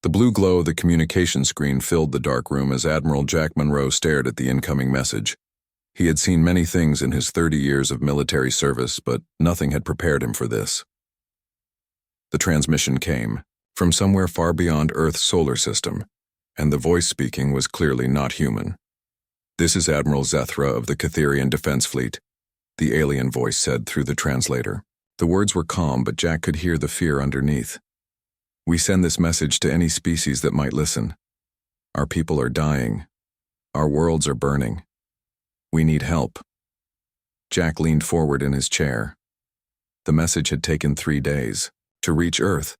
The blue glow of the communication screen filled the dark room as Admiral Jack Monroe stared at the incoming message. He had seen many things in his 30 years of military service, but nothing had prepared him for this. The transmission came from somewhere far beyond Earth's solar system, and the voice speaking was clearly not human. "This is Admiral Zethra of the Catherian Defense Fleet," the alien voice said through the translator. The words were calm, but Jack could hear the fear underneath. "We send this message to any species that might listen. Our people are dying. Our worlds are burning. We need help." Jack leaned forward in his chair. The message had taken 3 days to reach Earth,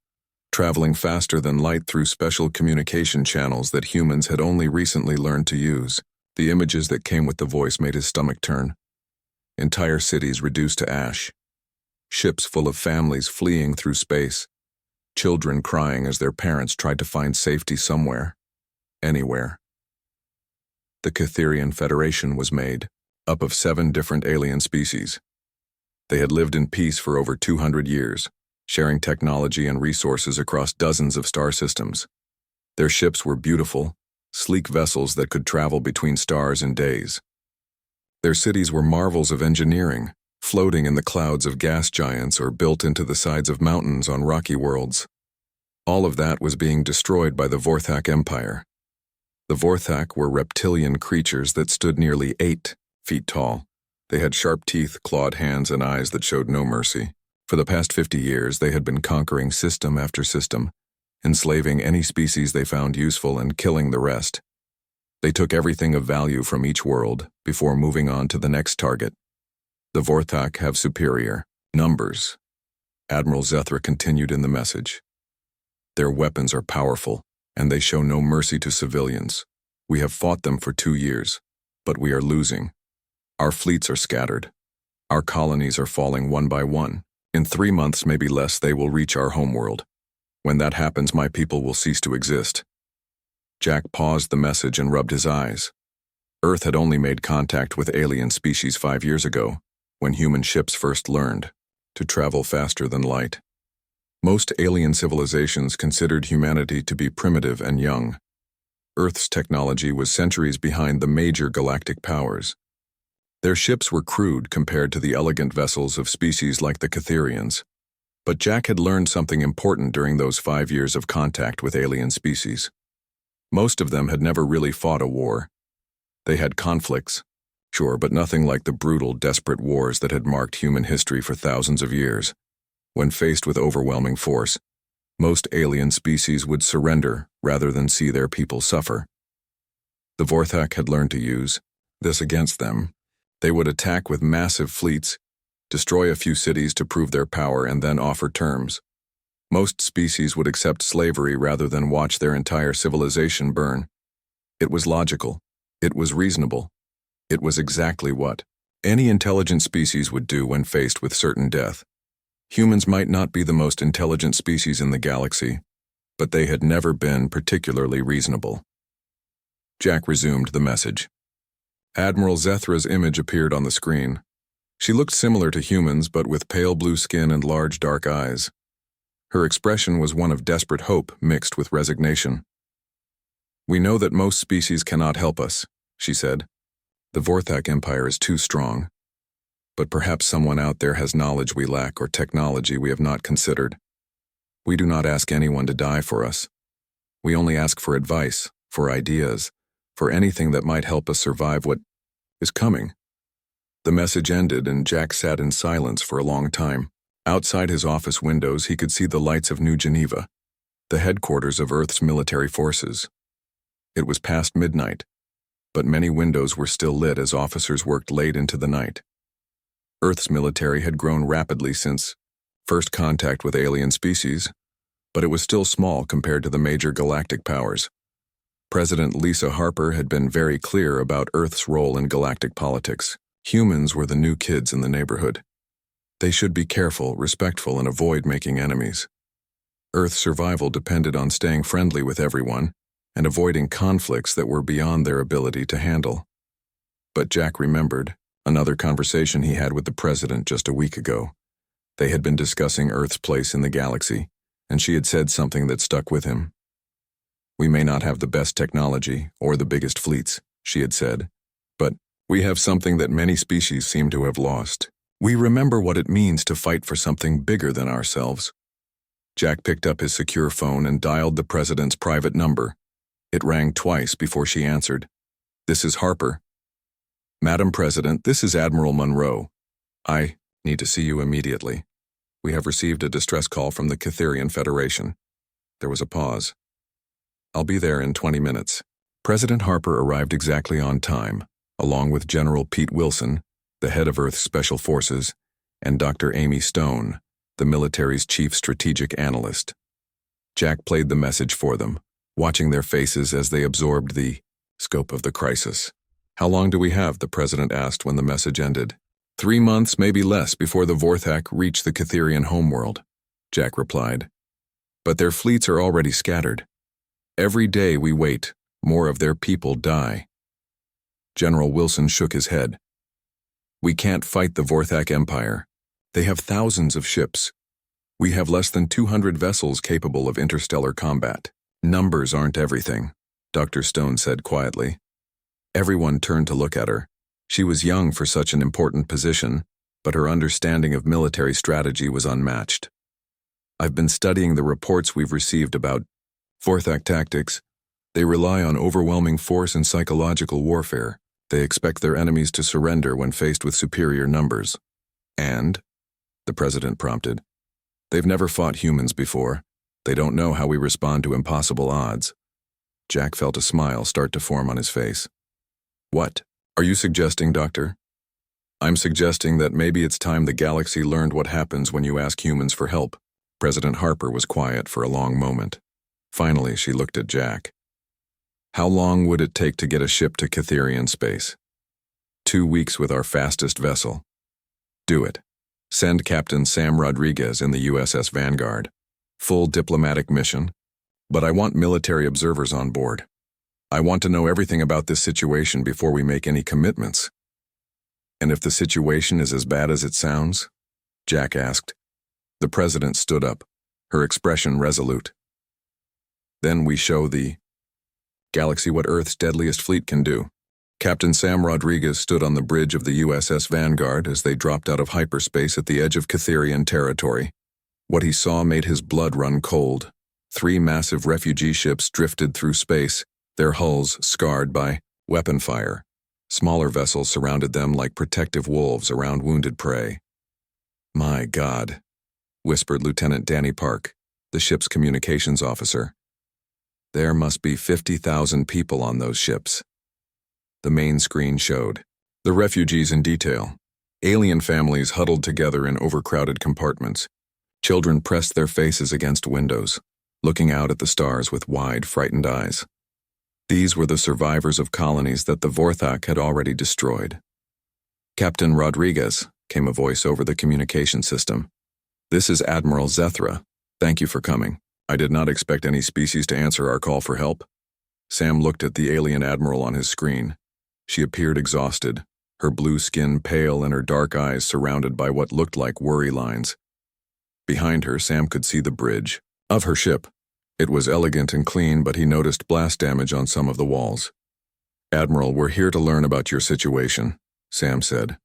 traveling faster than light through special communication channels that humans had only recently learned to use. The images that came with the voice made his stomach turn. Entire cities reduced to ash. Ships full of families fleeing through space. Children crying as their parents tried to find safety somewhere. Anywhere. The Catherian Federation was made up of 7 different alien species. They had lived in peace for over 200 years, sharing technology and resources across dozens of star systems. Their ships were beautiful, sleek vessels that could travel between stars in days. Their cities were marvels of engineering, floating in the clouds of gas giants or built into the sides of mountains on rocky worlds. All of that was being destroyed by the Vorthak Empire. The Vorthak were reptilian creatures that stood nearly 8 feet tall. They had sharp teeth, clawed hands, and eyes that showed no mercy. For the past 50 years, they had been conquering system after system, enslaving any species they found useful and killing the rest. They took everything of value from each world before moving on to the next target. The Vorthak have superior numbers. Admiral Zethra continued in the message. Their weapons are powerful, and they show no mercy to civilians. We have fought them for 2 years, but we are losing. Our fleets are scattered. Our colonies are falling one by one. In 3 months, maybe less, they will reach our homeworld. When that happens, my people will cease to exist. Jack paused the message and rubbed his eyes. Earth had only made contact with alien species 5 years ago, when human ships first learned to travel faster than light. Most alien civilizations considered humanity to be primitive and young. Earth's technology was centuries behind the major galactic powers. Their ships were crude compared to the elegant vessels of species like the Catherians. But Jack had learned something important during those 5 years of contact with alien species. Most of them had never really fought a war. They had conflicts, sure, but nothing like the brutal, desperate wars that had marked human history for thousands of years. When faced with overwhelming force, most alien species would surrender rather than see their people suffer. The Vorthak had learned to use this against them. They would attack with massive fleets, destroy a few cities to prove their power, and then offer terms. Most species would accept slavery rather than watch their entire civilization burn. It was logical. It was reasonable. It was exactly what any intelligent species would do when faced with certain death. Humans might not be the most intelligent species in the galaxy, but they had never been particularly reasonable. Jack resumed the message. Admiral Zethra's image appeared on the screen. She looked similar to humans, but with pale blue skin and large dark eyes. Her expression was one of desperate hope mixed with resignation. "We know that most species cannot help us," she said. "The Vorthak Empire is too strong. But perhaps someone out there has knowledge we lack or technology we have not considered. We do not ask anyone to die for us. We only ask for advice, for ideas, for anything that might help us survive what is coming." The message ended, and Jack sat in silence for a long time. Outside his office windows, he could see the lights of New Geneva, the headquarters of Earth's military forces. It was past midnight, but many windows were still lit as officers worked late into the night. Earth's military had grown rapidly since first contact with alien species, but it was still small compared to the major galactic powers. President Lisa Harper had been very clear about Earth's role in galactic politics. Humans were the new kids in the neighborhood. They should be careful, respectful, and avoid making enemies. Earth's survival depended on staying friendly with everyone and avoiding conflicts that were beyond their ability to handle. But Jack remembered another conversation he had with the president just a week ago. They had been discussing Earth's place in the galaxy, and she had said something that stuck with him. We may not have the best technology or the biggest fleets, she had said, but we have something that many species seem to have lost. We remember what it means to fight for something bigger than ourselves. Jack picked up his secure phone and dialed the president's private number. It rang twice before she answered. "This is Harper." "Madam President, this is Admiral Monroe. I need to see you immediately. We have received a distress call from the Catherian Federation." There was a pause. "I'll be there in 20 minutes. President Harper arrived exactly on time, along with General Pete Wilson, the head of Earth's Special Forces, and Dr. Amy Stone, the military's chief strategic analyst. Jack played the message for them, watching their faces as they absorbed the scope of the crisis. "How long do we have?" the president asked when the message ended. 3 months, maybe less, before the Vorthak reach the Catherian homeworld," Jack replied. "But their fleets are already scattered. Every day we wait, more of their people die." General Wilson shook his head. "We can't fight the Vorthak Empire. They have thousands of ships. We have less than 200 vessels capable of interstellar combat. Numbers aren't everything," Dr. Stone said quietly. Everyone turned to look at her. She was young for such an important position, but her understanding of military strategy was unmatched. "I've been studying the reports we've received about Vorthak tactics. They rely on overwhelming force and psychological warfare. They expect their enemies to surrender when faced with superior numbers. And," the president prompted, "they've never fought humans before. They don't know how we respond to impossible odds." Jack felt a smile start to form on his face. "What are you suggesting, Doctor?" "I'm suggesting that maybe it's time the galaxy learned what happens when you ask humans for help." President Harper was quiet for a long moment. Finally, she looked at Jack. "How long would it take to get a ship to Catherian space?" 2 weeks with our fastest vessel." "Do it. Send Captain Sam Rodriguez in the USS Vanguard. Full diplomatic mission. But I want military observers on board. I want to know everything about this situation before we make any commitments." "And if the situation is as bad as it sounds?" Jack asked. The president stood up, her expression resolute. "Then we show the galaxy what Earth's deadliest fleet can do." Captain Sam Rodriguez stood on the bridge of the USS Vanguard as they dropped out of hyperspace at the edge of Catherian territory. What he saw made his blood run cold. 3 massive refugee ships drifted through space, their hulls scarred by weapon fire. Smaller vessels surrounded them like protective wolves around wounded prey. "My God," whispered Lieutenant Danny Park, the ship's communications officer. "There must be 50,000 people on those ships." The main screen showed the refugees in detail. Alien families huddled together in overcrowded compartments. Children pressed their faces against windows, looking out at the stars with wide, frightened eyes. These were the survivors of colonies that the Vorthak had already destroyed. "Captain Rodriguez," came a voice over the communication system. "This is Admiral Zethra. Thank you for coming. I did not expect any species to answer our call for help." Sam looked at the alien admiral on his screen. She appeared exhausted, her blue skin pale and her dark eyes surrounded by what looked like worry lines. Behind her, Sam could see the bridge of her ship. It was elegant and clean, but he noticed blast damage on some of the walls. "Admiral, we're here to learn about your situation," Sam said.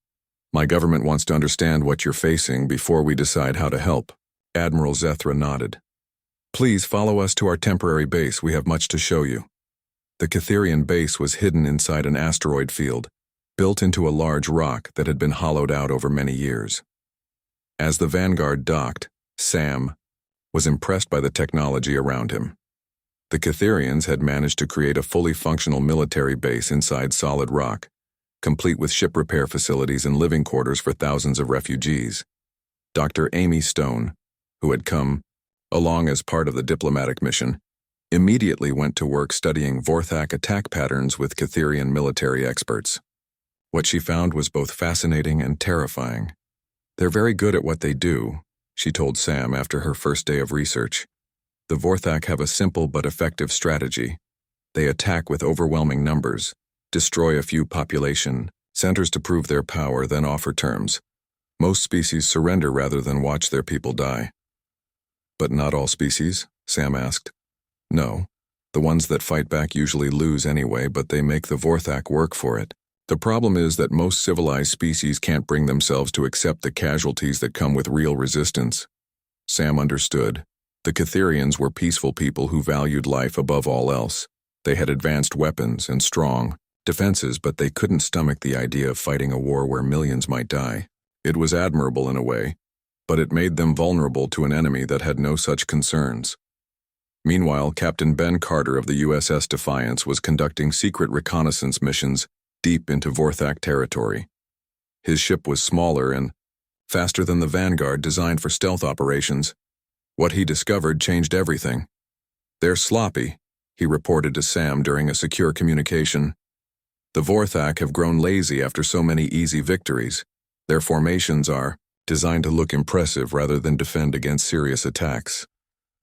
"My government wants to understand what you're facing before we decide how to help." Admiral Zethra nodded. "Please follow us to our temporary base. We have much to show you." The Catherian base was hidden inside an asteroid field, built into a large rock that had been hollowed out over many years. As the Vanguard docked, Sam was impressed by the technology around him. The Catherians had managed to create a fully functional military base inside solid rock, complete with ship repair facilities and living quarters for thousands of refugees. Dr. Amy Stone, who had come along as part of the diplomatic mission, immediately went to work studying Vorthak attack patterns with Catherian military experts. What she found was both fascinating and terrifying. "They're very good at what they do," she told Sam after her first day of research. "The Vorthak have a simple but effective strategy. They attack with overwhelming numbers, destroy a few population centers to prove their power, then offer terms. Most species surrender rather than watch their people die." "But not all species?" Sam asked. "No. The ones that fight back usually lose anyway, but they make the Vorthak work for it. The problem is that most civilized species can't bring themselves to accept the casualties that come with real resistance. Sam understood. The Catherians were peaceful people who valued life above all else. They had advanced weapons and strong defenses, but they couldn't stomach the idea of fighting a war where millions might die. It was admirable in a way, but it made them vulnerable to an enemy that had no such concerns. Meanwhile, Captain Ben Carter of the USS Defiance was conducting secret reconnaissance missions deep into Vorthak territory. His ship was smaller and faster than the Vanguard, designed for stealth operations. What he discovered changed everything. "They're sloppy," he reported to Sam during a secure communication. "The Vorthak have grown lazy after so many easy victories. Their formations are designed to look impressive rather than defend against serious attacks.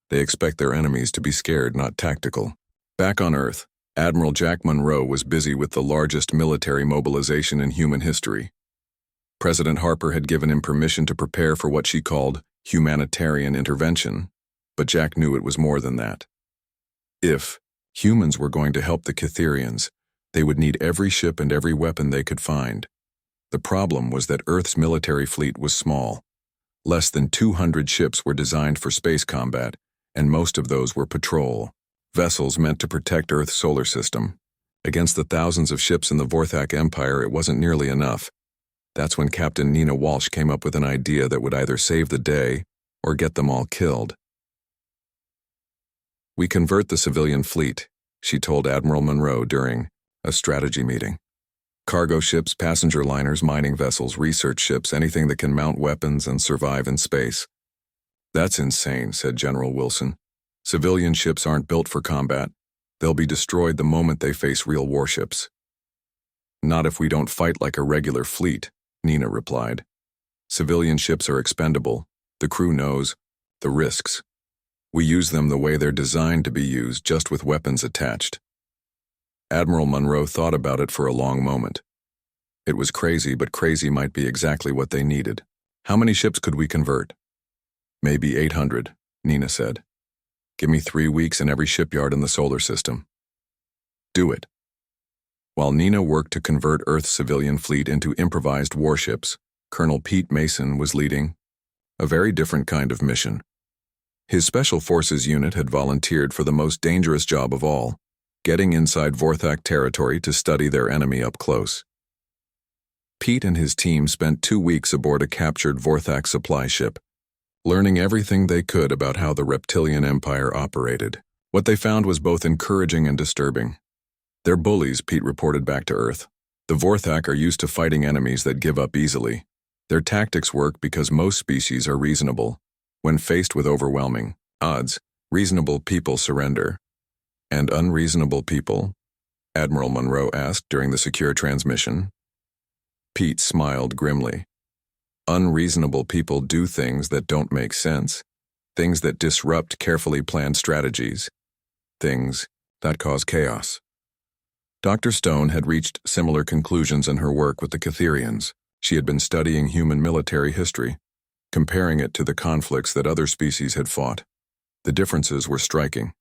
They expect their enemies to be scared, not tactical." Back on Earth, Admiral Jack Monroe was busy with the largest military mobilization in human history. President Harper had given him permission to prepare for what she called humanitarian intervention, but Jack knew it was more than that. If humans were going to help the Catherians, they would need every ship and every weapon they could find. The problem was that Earth's military fleet was small. Less than 200 ships were designed for space combat, and most of those were patrol vessels meant to protect Earth's solar system. Against the thousands of ships in the Vorthak Empire, it wasn't nearly enough. That's when Captain Nina Walsh came up with an idea that would either save the day or get them all killed. "We convert the civilian fleet," she told Admiral Monroe during a strategy meeting. "Cargo ships, passenger liners, mining vessels, research ships, anything that can mount weapons and survive in space." "That's insane," said General Wilson. "Civilian ships aren't built for combat. They'll be destroyed the moment they face real warships." "Not if we don't fight like a regular fleet," Nina replied. "Civilian ships are expendable. The crew knows the risks. We use them the way they're designed to be used, just with weapons attached." Admiral Monroe thought about it for a long moment. It was crazy, but crazy might be exactly what they needed. "How many ships could we convert?" "Maybe 800, Nina said. "Give me 3 weeks in every shipyard in the solar system." "Do it." While Nina worked to convert Earth's civilian fleet into improvised warships, Colonel Pete Mason was leading a very different kind of mission. His Special Forces unit had volunteered for the most dangerous job of all, getting inside Vorthak territory to study their enemy up close. Pete and his team spent 2 weeks aboard a captured Vorthak supply ship, learning everything they could about how the reptilian empire operated. What they found was both encouraging and disturbing. "They're bullies," Pete reported back to Earth. "The Vorthak are used to fighting enemies that give up easily. Their tactics work because most species are reasonable. When faced with overwhelming odds, reasonable people surrender." "And unreasonable people?" Admiral Monroe asked during the secure transmission. Pete smiled grimly. "Unreasonable people do things that don't make sense, things that disrupt carefully planned strategies, things that cause chaos." Dr. Stone had reached similar conclusions in her work with the Catherians. She had been studying human military history, comparing it to the conflicts that other species had fought. The differences were striking.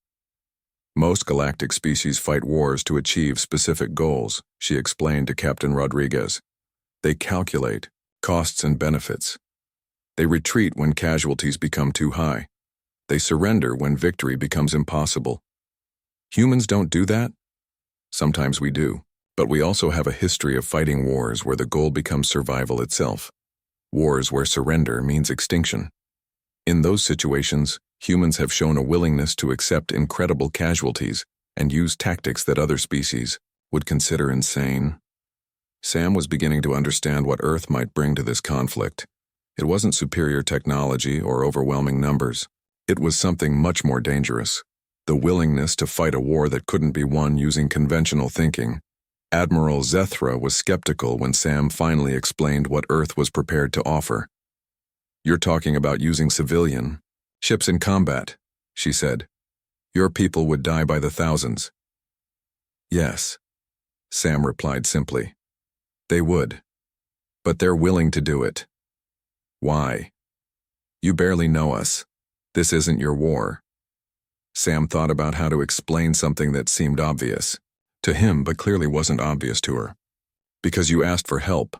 "Most galactic species fight wars to achieve specific goals," she explained to Captain Rodriguez. "They calculate costs and benefits. They retreat when casualties become too high. They surrender when victory becomes impossible. Humans don't do that? Sometimes we do, but we also have a history of fighting wars where the goal becomes survival itself. Wars where surrender means extinction. In those situations, humans have shown a willingness to accept incredible casualties and use tactics that other species would consider insane." Sam was beginning to understand what Earth might bring to this conflict. It wasn't superior technology or overwhelming numbers. It was something much more dangerous: the willingness to fight a war that couldn't be won using conventional thinking. Admiral Zethra was skeptical when Sam finally explained what Earth was prepared to offer. "You're talking about using civilian ships in combat," she said. "Your people would die by the thousands." "Yes," Sam replied simply. "They would. But they're willing to do it." "Why?" "You barely know us. This isn't your war." Sam thought about how to explain something that seemed obvious to him but clearly wasn't obvious to her. Because you asked for help,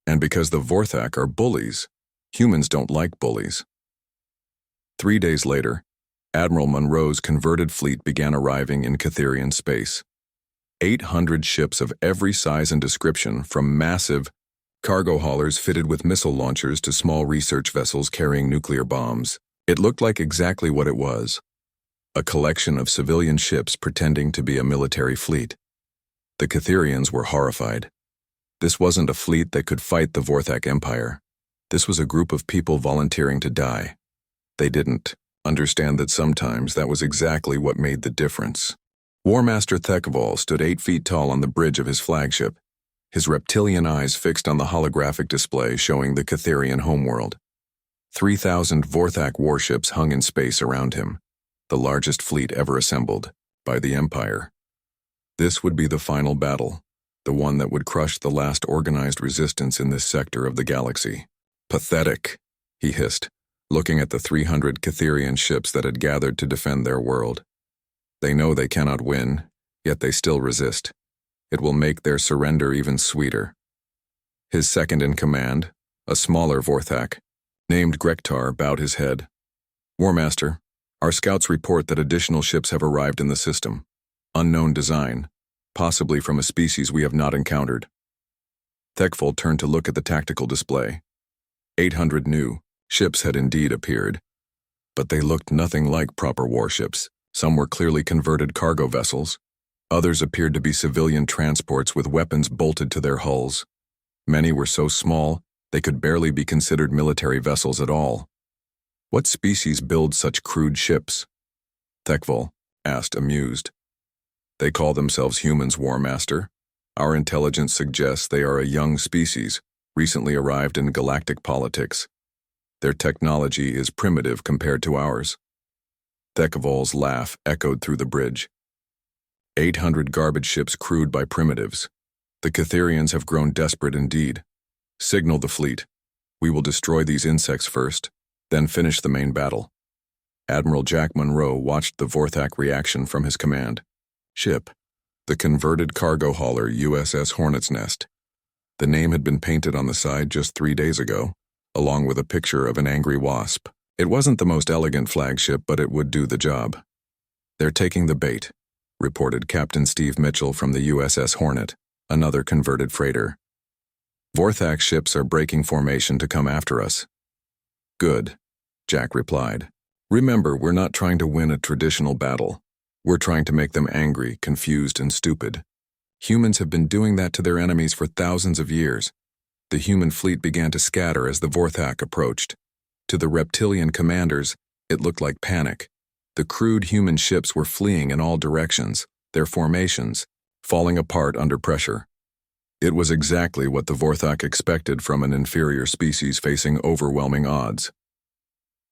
and because the Vorthak are bullies. Humans don't like bullies. 3 days later, Admiral Monroe's converted fleet began arriving in Catherian space. 800 ships of every size and description, from massive cargo haulers fitted with missile launchers to small research vessels carrying nuclear bombs. It looked like exactly what it was: a collection of civilian ships pretending to be a military fleet. The Catherians were horrified. This wasn't a fleet that could fight the Vorthak Empire. This was a group of people volunteering to die. They didn't understand that sometimes that was exactly what made the difference. War Master Thekval stood 8 feet tall on the bridge of his flagship, his reptilian eyes fixed on the holographic display showing the Catherian homeworld. 3,000 Vorthak warships hung in space around him, the largest fleet ever assembled by the Empire. This would be the final battle, the one that would crush the last organized resistance in this sector of the galaxy. Pathetic, he hissed, looking at the 300 Catherian ships that had gathered to defend their world. They know they cannot win, yet they still resist. It will make their surrender even sweeter. His second in command, a smaller Vorthak, named Grektar, bowed his head. War Master, our scouts report that additional ships have arrived in the system. Unknown design, possibly from a species we have not encountered. Thekval turned to look at the tactical display. 800 new ships had indeed appeared, but they looked nothing like proper warships. Some were clearly converted cargo vessels. Others appeared to be civilian transports with weapons bolted to their hulls. Many were so small, they could barely be considered military vessels at all. What species builds such crude ships? Thekval asked, amused. They call themselves humans, War Master. Our intelligence suggests they are a young species, recently arrived in galactic politics. Their technology is primitive compared to ours. Thekval's laugh echoed through the bridge. 800 garbage ships crewed by primitives. The Catherians have grown desperate indeed. Signal the fleet. We will destroy these insects first, then finish the main battle. Admiral Jack Monroe watched the Vorthak reaction from his command ship, the converted cargo hauler USS Hornet's Nest. The name had been painted on the side just 3 days ago, along with a picture of an angry wasp. It wasn't the most elegant flagship, but it would do the job. They're taking the bait, reported Captain Steve Mitchell from the USS Hornet, another converted freighter. Vorthak ships are breaking formation to come after us. Good, Jack replied. Remember, we're not trying to win a traditional battle. We're trying to make them angry, confused, and stupid. Humans have been doing that to their enemies for thousands of years. The human fleet began to scatter as the Vorthak approached. To the reptilian commanders, it looked like panic. The crude human ships were fleeing in all directions, their formations falling apart under pressure. It was exactly what the Vorthak expected from an inferior species facing overwhelming odds.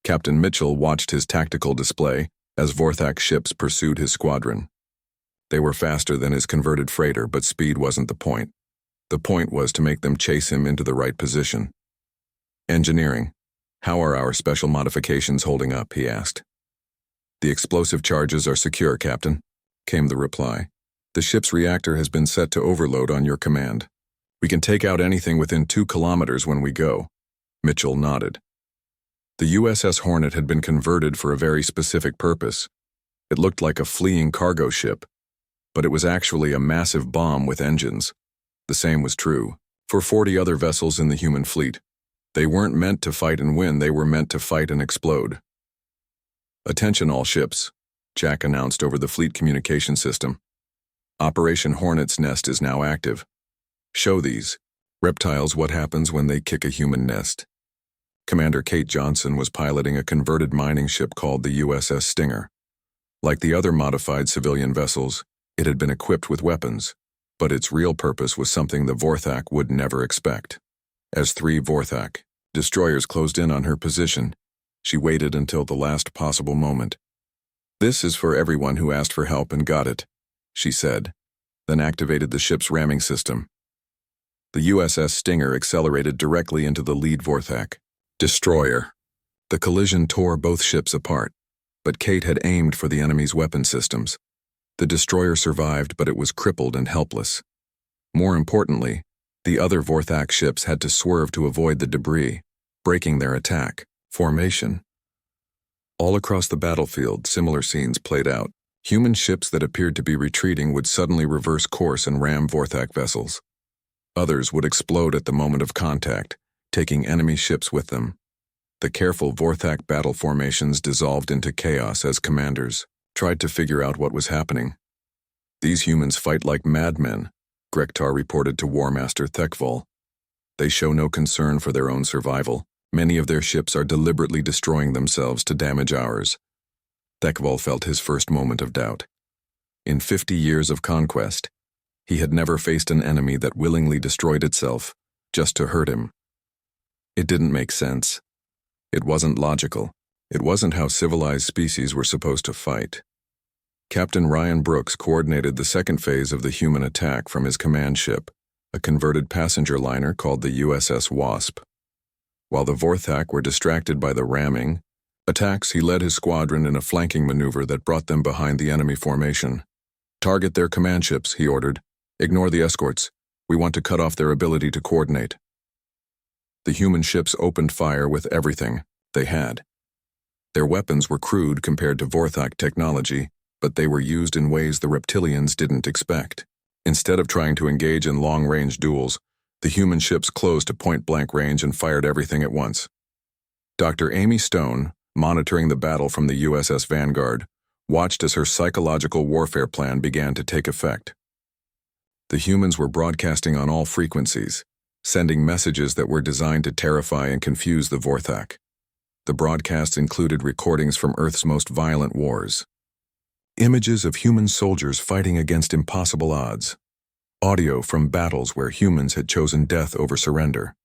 Captain Mitchell watched his tactical display as Vorthak ships pursued his squadron. They were faster than his converted freighter, but speed wasn't the point. The point was to make them chase him into the right position. Engineering. How are our special modifications holding up? He asked. The explosive charges are secure, Captain, came the reply. The ship's reactor has been set to overload on your command. We can take out anything within 2 kilometers when we go. Mitchell nodded. The USS Hornet had been converted for a very specific purpose. It looked like a fleeing cargo ship, but it was actually a massive bomb with engines. The same was true for 40 other vessels in the human fleet. They weren't meant to fight and win, they were meant to fight and explode. Attention all ships, Jack announced over the fleet communication system. Operation Hornet's Nest is now active. Show these reptiles what happens when they kick a human nest. Commander Kate Johnson was piloting a converted mining ship called the USS Stinger. Like the other modified civilian vessels, it had been equipped with weapons, but its real purpose was something the Vorthak would never expect. As 3 Vorthak destroyers closed in on her position, she waited until the last possible moment. This is for everyone who asked for help and got it, she said, then activated the ship's ramming system. The USS Stinger accelerated directly into the lead Vorthak destroyer. The collision tore both ships apart, but Kate had aimed for the enemy's weapon systems. The destroyer survived, but it was crippled and helpless. More importantly, the other Vorthak ships had to swerve to avoid the debris, breaking their attack formation. All across the battlefield, similar scenes played out. Human ships that appeared to be retreating would suddenly reverse course and ram Vorthak vessels. Others would explode at the moment of contact, taking enemy ships with them. The careful Vorthak battle formations dissolved into chaos as commanders tried to figure out what was happening. "These humans fight like madmen," Grektar reported to War Master Thekval. "They show no concern for their own survival. Many of their ships are deliberately destroying themselves to damage ours." Thekval felt his first moment of doubt. In 50 years of conquest, he had never faced an enemy that willingly destroyed itself just to hurt him. It didn't make sense. It wasn't logical. It wasn't how civilized species were supposed to fight. Captain Ryan Brooks coordinated the second phase of the human attack from his command ship, a converted passenger liner called the USS Wasp. While the Vorthak were distracted by the ramming attacks, he led his squadron in a flanking maneuver that brought them behind the enemy formation. "Target their command ships," he ordered. "Ignore the escorts. We want to cut off their ability to coordinate." The human ships opened fire with everything they had. Their weapons were crude compared to Vorthak technology, but they were used in ways the reptilians didn't expect. Instead of trying to engage in long-range duels, the human ships closed to point-blank range and fired everything at once. Dr. Amy Stone, monitoring the battle from the USS Vanguard, watched as her psychological warfare plan began to take effect. The humans were broadcasting on all frequencies, sending messages that were designed to terrify and confuse the Vorthak. The broadcasts included recordings from Earth's most violent wars, images of human soldiers fighting against impossible odds, audio from battles where humans had chosen death over surrender.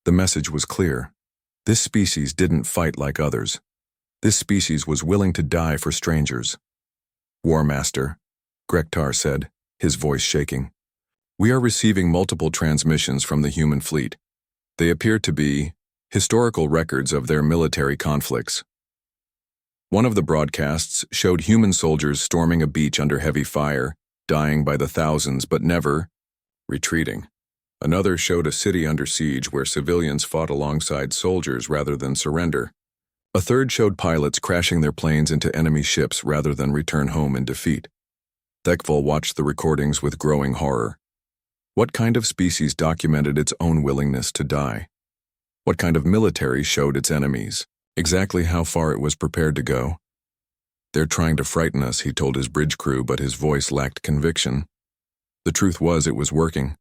The message was clear. This species didn't fight like others. This species was willing to die for strangers. "War Master," Grektar said, his voice shaking, "we are receiving multiple transmissions from the human fleet. They appear to be historical records of their military conflicts. One of the broadcasts showed human soldiers storming a beach under heavy fire, dying by the thousands but never retreating. Another showed a city under siege where civilians fought alongside soldiers rather than surrender. A third showed pilots crashing their planes into enemy ships rather than return home in defeat." Thekval watched the recordings with growing horror. What kind of species documented its own willingness to die? What kind of military showed its enemies exactly how far it was prepared to go? "They're trying to frighten us," he told his bridge crew, but his voice lacked conviction. The truth was, it was working.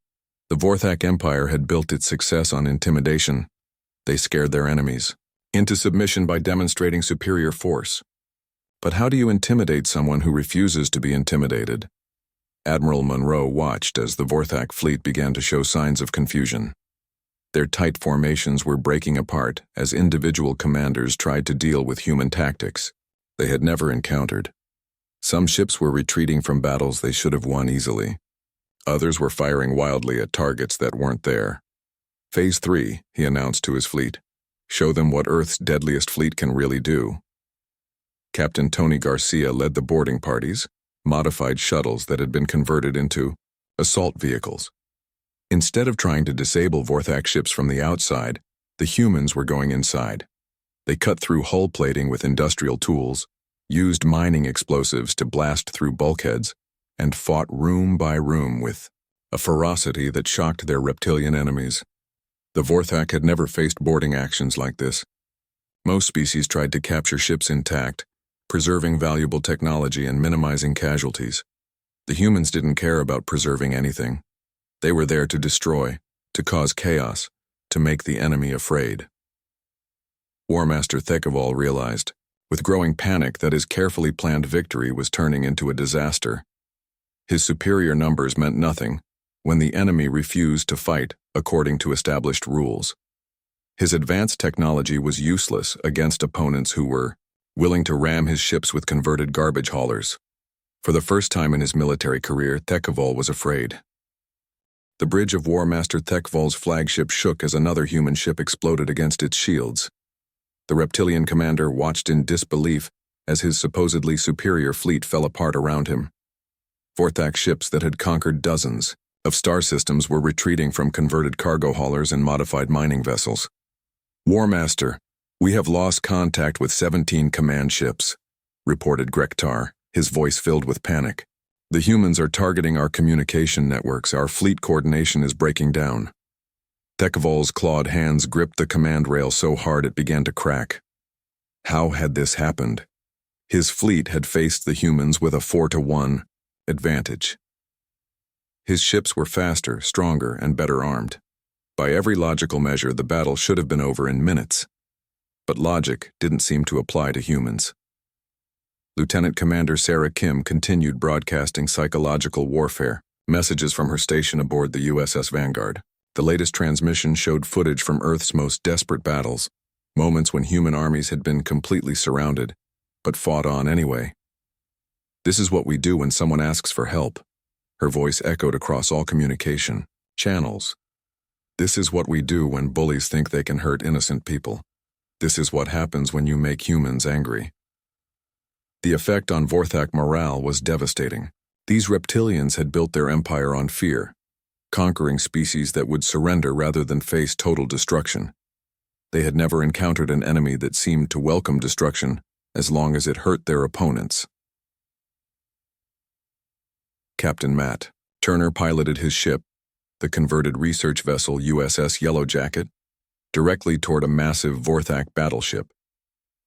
The Vorthak Empire had built its success on intimidation. They scared their enemies into submission by demonstrating superior force. But how do you intimidate someone who refuses to be intimidated? Admiral Monroe watched as the Vorthak fleet began to show signs of confusion. Their tight formations were breaking apart as individual commanders tried to deal with human tactics they had never encountered. Some ships were retreating from battles they should have won easily. Others were firing wildly at targets that weren't there. "Phase 3, he announced to his fleet. "Show them what Earth's deadliest fleet can really do." Captain Tony Garcia led the boarding parties, modified shuttles that had been converted into assault vehicles. Instead of trying to disable Vorthak ships from the outside, the humans were going inside. They cut through hull plating with industrial tools, used mining explosives to blast through bulkheads, and fought room by room with a ferocity that shocked their reptilian enemies. The Vorthak had never faced boarding actions like this. Most species tried to capture ships intact, preserving valuable technology and minimizing casualties. The humans didn't care about preserving anything. They were there to destroy, to cause chaos, to make the enemy afraid. War Master Thekval realized, with growing panic, that his carefully planned victory was turning into a disaster. His superior numbers meant nothing when the enemy refused to fight according to established rules. His advanced technology was useless against opponents who were willing to ram his ships with converted garbage haulers. For the first time in his military career, Thekval was afraid. The bridge of War Master Thekval's flagship shook as another human ship exploded against its shields. The reptilian commander watched in disbelief as his supposedly superior fleet fell apart around him. Vorthak ships that had conquered dozens of star systems were retreating from converted cargo haulers and modified mining vessels. "War Master, we have lost contact with 17 command ships," reported Grektar, his voice filled with panic. "The humans are targeting our communication networks. Our fleet coordination is breaking down." Thekvol's clawed hands gripped the command rail so hard it began to crack. How had this happened? His fleet had faced the humans with a 4-to-1 advantage. His ships were faster, stronger, and better armed. By every logical measure, the battle should have been over in minutes. But logic didn't seem to apply to humans. Lieutenant Commander Sarah Kim continued broadcasting psychological warfare, messages from her station aboard the USS Vanguard. The latest transmission showed footage from Earth's most desperate battles, moments when human armies had been completely surrounded, but fought on anyway. "This is what we do when someone asks for help." Her voice echoed across all communication channels. "This is what we do when bullies think they can hurt innocent people. This is what happens when you make humans angry." The effect on Vorthak morale was devastating. These reptilians had built their empire on fear, conquering species that would surrender rather than face total destruction. They had never encountered an enemy that seemed to welcome destruction as long as it hurt their opponents. Captain Matt Turner piloted his ship, the converted research vessel USS Yellowjacket, directly toward a massive Vorthak battleship.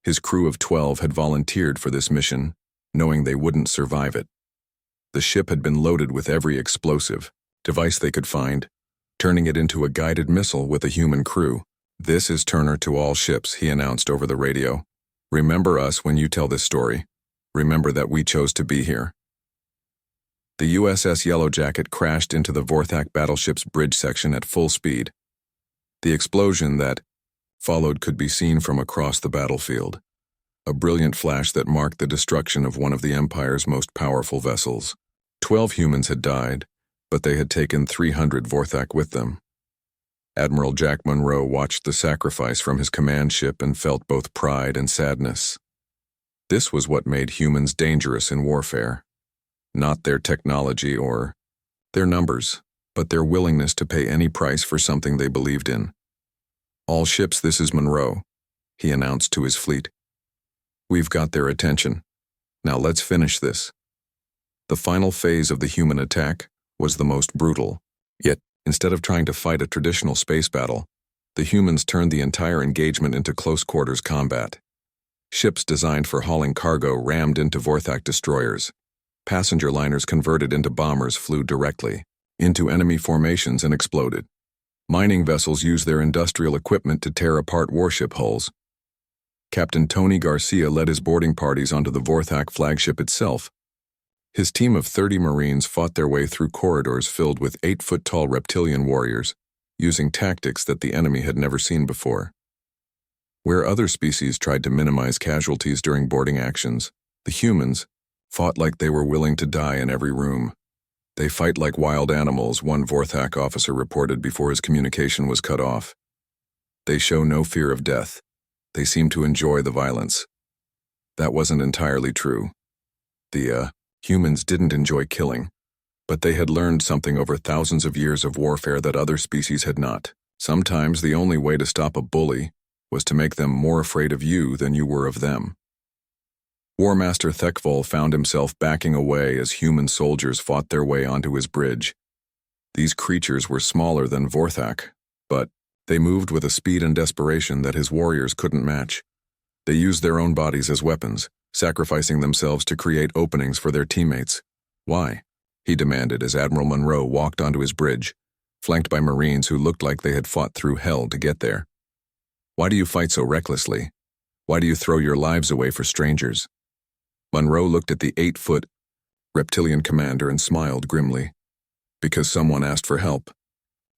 His crew of 12 had volunteered for this mission, knowing they wouldn't survive it. The ship had been loaded with every explosive device they could find, turning it into a guided missile with a human crew. "This is Turner to all ships," he announced over the radio. "Remember us when you tell this story. Remember that we chose to be here." The USS Yellowjacket crashed into the Vorthak battleship's bridge section at full speed. The explosion that followed could be seen from across the battlefield, a brilliant flash that marked the destruction of one of the Empire's most powerful vessels. 12 humans had died, but they had taken 300 Vorthak with them. Admiral Jack Monroe watched the sacrifice from his command ship and felt both pride and sadness. This was what made humans dangerous in warfare. Not their technology or their numbers, but their willingness to pay any price for something they believed in. "All ships, this is Monroe," he announced to his fleet. "We've got their attention. Now let's finish this." The final phase of the human attack was the most brutal. Yet, instead of trying to fight a traditional space battle, the humans turned the entire engagement into close-quarters combat. Ships designed for hauling cargo rammed into Vorthak destroyers. Passenger liners converted into bombers flew directly into enemy formations and exploded. Mining vessels used their industrial equipment to tear apart warship hulls. Captain Tony Garcia led his boarding parties onto the Vorthak flagship itself. His team of 30 Marines fought their way through corridors filled with 8-foot-tall reptilian warriors, using tactics that the enemy had never seen before. Where other species tried to minimize casualties during boarding actions, the humans fought like they were willing to die in every room. "They fight like wild animals," one Vorthak officer reported before his communication was cut off. "They show no fear of death. They seem to enjoy the violence." That wasn't entirely true. The humans didn't enjoy killing, but they had learned something over thousands of years of warfare that other species had not. Sometimes the only way to stop a bully was to make them more afraid of you than you were of them. War Master Thekvol found himself backing away as human soldiers fought their way onto his bridge. These creatures were smaller than Vorthak, but they moved with a speed and desperation that his warriors couldn't match. They used their own bodies as weapons, sacrificing themselves to create openings for their teammates. "Why?" he demanded as Admiral Monroe walked onto his bridge, flanked by Marines who looked like they had fought through hell to get there. "Why do you fight so recklessly? Why do you throw your lives away for strangers?" Monroe looked at the 8-foot reptilian commander and smiled grimly. "Because someone asked for help.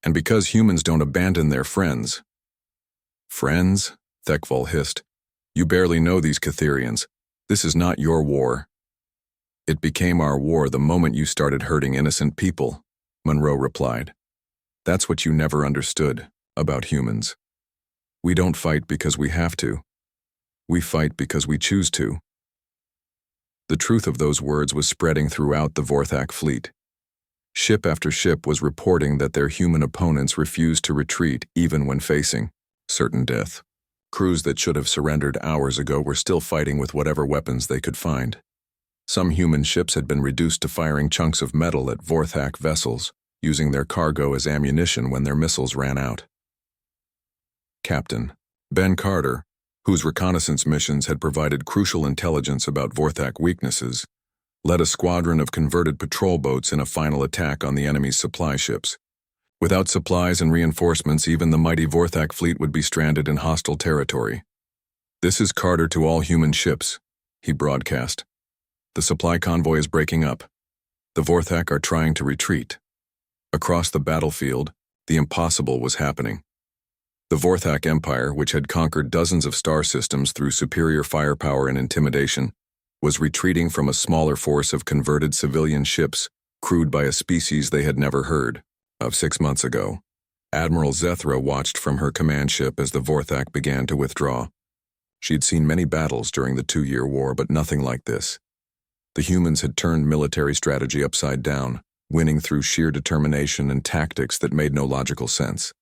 And because humans don't abandon their friends." "Friends?" Thekvol hissed. "You barely know these Catherians. This is not your war." "It became our war the moment you started hurting innocent people," Monroe replied. "That's what you never understood about humans. We don't fight because we have to. We fight because we choose to. The truth of those words was spreading throughout the Vorthak fleet. Ship after ship was reporting that their human opponents refused to retreat even when facing certain death. Crews that should have surrendered hours ago were still fighting with whatever weapons they could find. Some human ships had been reduced to firing chunks of metal at Vorthak vessels, using their cargo as ammunition when their missiles ran out. Captain Ben Carter, whose reconnaissance missions had provided crucial intelligence about Vorthak weaknesses, led a squadron of converted patrol boats in a final attack on the enemy's supply ships. Without supplies and reinforcements, even the mighty Vorthak fleet would be stranded in hostile territory. "This is Carter to all human ships," he broadcast. "The supply convoy is breaking up. The Vorthak are trying to retreat." Across the battlefield, the impossible was happening. The Vorthak Empire, which had conquered dozens of star systems through superior firepower and intimidation, was retreating from a smaller force of converted civilian ships crewed by a species they had never heard of 6 months ago. Admiral Zethra watched from her command ship as the Vorthak began to withdraw. She'd seen many battles during the 2-year war, but nothing like this. The humans had turned military strategy upside down, winning through sheer determination and tactics that made no logical sense.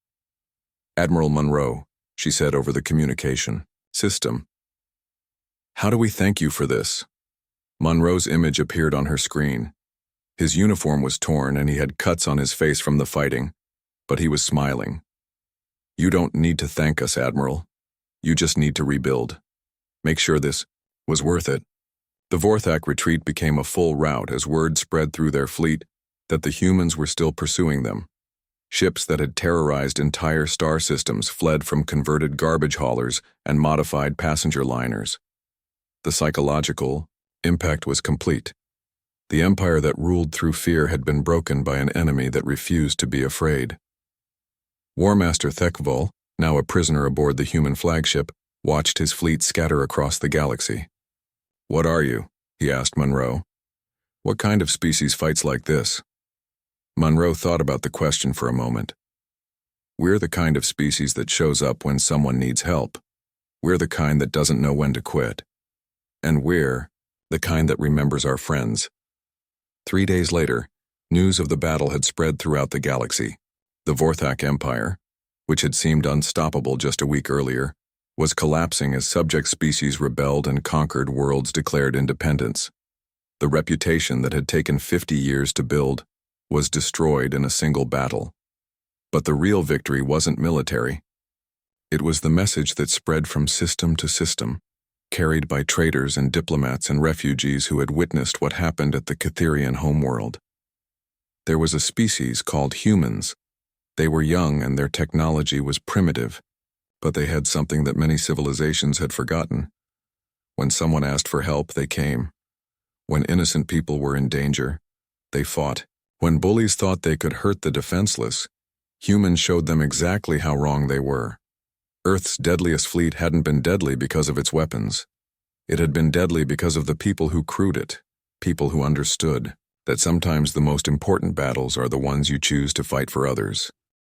"Admiral Monroe," she said over the communication system, "how do we thank you for this?" Monroe's image appeared on her screen. His uniform was torn and he had cuts on his face from the fighting, but he was smiling. "You don't need to thank us, Admiral. You just need to rebuild. Make sure this was worth it." The Vorthak retreat became a full rout as word spread through their fleet that the humans were still pursuing them. Ships that had terrorized entire star systems fled from converted garbage haulers and modified passenger liners. The psychological impact was complete. The empire that ruled through fear had been broken by an enemy that refused to be afraid. War Master Thekvol, now a prisoner aboard the human flagship, watched his fleet scatter across the galaxy. "What are you?" he asked Monroe. "What kind of species fights like this?" Monroe thought about the question for a moment. "We're the kind of species that shows up when someone needs help. We're the kind that doesn't know when to quit. And we're the kind that remembers our friends." 3 days later, news of the battle had spread throughout the galaxy. The Vorthak Empire, which had seemed unstoppable just a week earlier, was collapsing as subject species rebelled and conquered worlds declared independence. The reputation that had taken 50 years to build was destroyed in a single battle. But the real victory wasn't military. It was the message that spread from system to system, carried by traders and diplomats and refugees who had witnessed what happened at the Catherian homeworld. There was a species called humans. They were young and their technology was primitive, but they had something that many civilizations had forgotten. When someone asked for help, they came. When innocent people were in danger, they fought. When bullies thought they could hurt the defenseless, humans showed them exactly how wrong they were. Earth's deadliest fleet hadn't been deadly because of its weapons. It had been deadly because of the people who crewed it, people who understood that sometimes the most important battles are the ones you choose to fight for others.